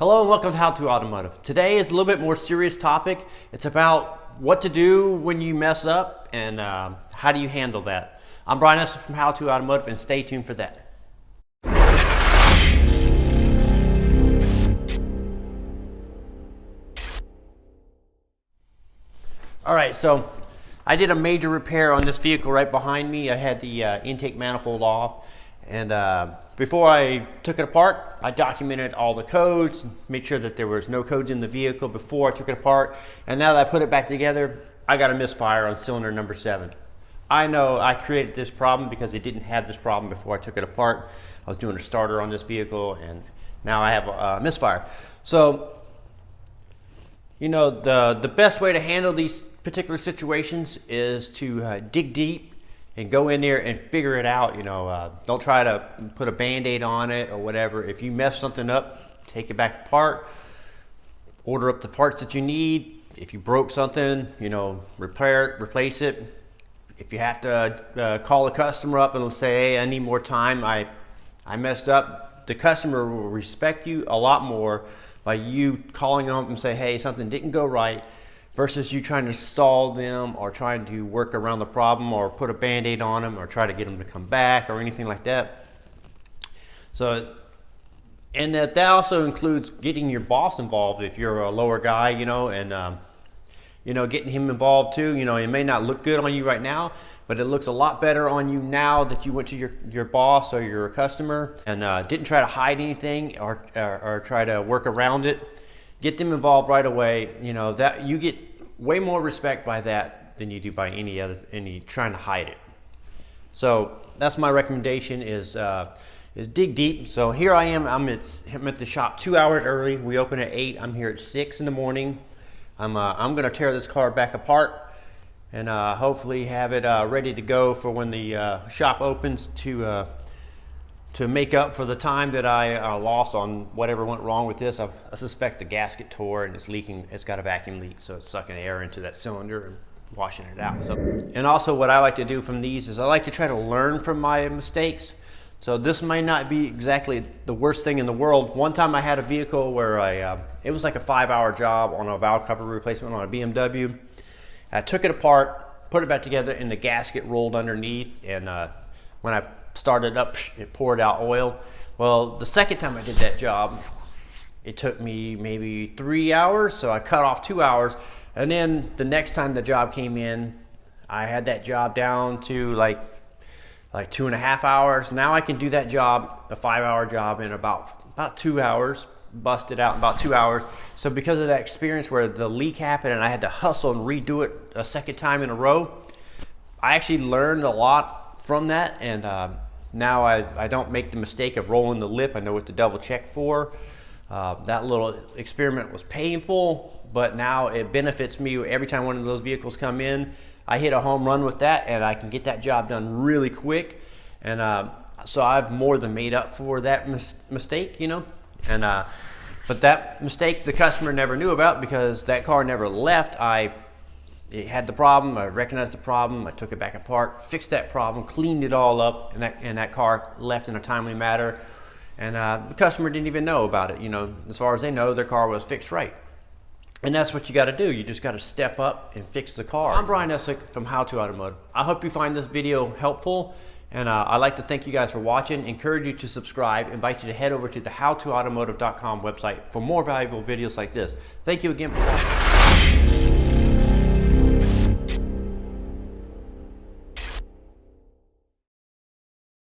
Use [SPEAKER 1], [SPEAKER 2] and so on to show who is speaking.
[SPEAKER 1] Hello and welcome to How to Automotive. Today is a little bit more serious topic. It's about what to do when you mess up and how do you handle that. I'm Brian Esser from How to Automotive, and stay tuned for that. All right, so I did a major repair on this vehicle right behind me. I had the intake manifold off, and before I took it apart, I documented all the codes, made sure that there was no codes in the vehicle before I took it apart. And now that I put it back together, I got a misfire on cylinder number 7. I know I created this problem because it didn't have this problem before I took it apart. I was doing a starter on this vehicle, and now I have a misfire. So, you know, the best way to handle these particular situations is to dig deep and go in there and figure it out. You know, don't try to put a band-aid on it or whatever. If you mess something up, take it back apart, order up the parts that you need. If you broke something, you know, repair it, replace it. If you have to call a customer up and say, hey, I need more time, I messed up, the customer will respect you a lot more by you calling them up and say, hey, something didn't go right, versus you trying to stall them or trying to work around the problem or put a band-aid on them or try to get them to come back or anything like that. So, and that also includes getting your boss involved if you're a lower guy, you know, and you know, getting him involved too. You know, it may not look good on you right now, but it looks a lot better on you now that you went to your boss or your customer and didn't try to hide anything or try to work around it. Get them involved right away. You know, that you get way more respect by that than you do by any trying to hide it. So that's my recommendation is dig deep. So here I am. I'm at the shop 2 hours early. We open at 8. I'm here at 6 in the morning. I'm going to tear this car back apart and hopefully have it ready to go for when the shop opens to make up for the time that I lost on whatever went wrong with this. I suspect the gasket tore and it's leaking. It's got a vacuum leak, so it's sucking air into that cylinder and washing it out. So, and also what I like to do from these is I like to try to learn from my mistakes. So this may not be exactly the worst thing in the world. One time I had a vehicle where it was like a 5-hour job on a valve cover replacement on a BMW. I took it apart, put it back together, and the gasket rolled underneath. And when I started up, it poured out oil. Well, the second time I did that job, it took me maybe 3 hours, so I cut off 2 hours. And then the next time the job came in, I had that job down to like 2.5 hours. Now I can do that job, a 5-hour job, in about 2 hours, bust it out in about 2 hours. So because of that experience where the leak happened and I had to hustle and redo it a second time in a row, I actually learned a lot from that, and now I don't make the mistake of rolling the lip. I know what to double check for. That little experiment was painful, but now it benefits me every time one of those vehicles come in. I hit a home run with that, and I can get that job done really quick. And so I've more than made up for that mistake, you know. And but that mistake the customer never knew about because that car never left. It had the problem, I recognized the problem, I took it back apart, fixed that problem, cleaned it all up, and that car left in a timely manner. And the customer didn't even know about it. You know, as far as they know, their car was fixed right. And that's what you got to do. You just got to step up and fix the car. I'm Brian Esser from How to Automotive. I hope you find this video helpful, and I'd like to thank you guys for watching, encourage you to subscribe, invite you to head over to the howtoautomotive.com website for more valuable videos like this. Thank you again for watching.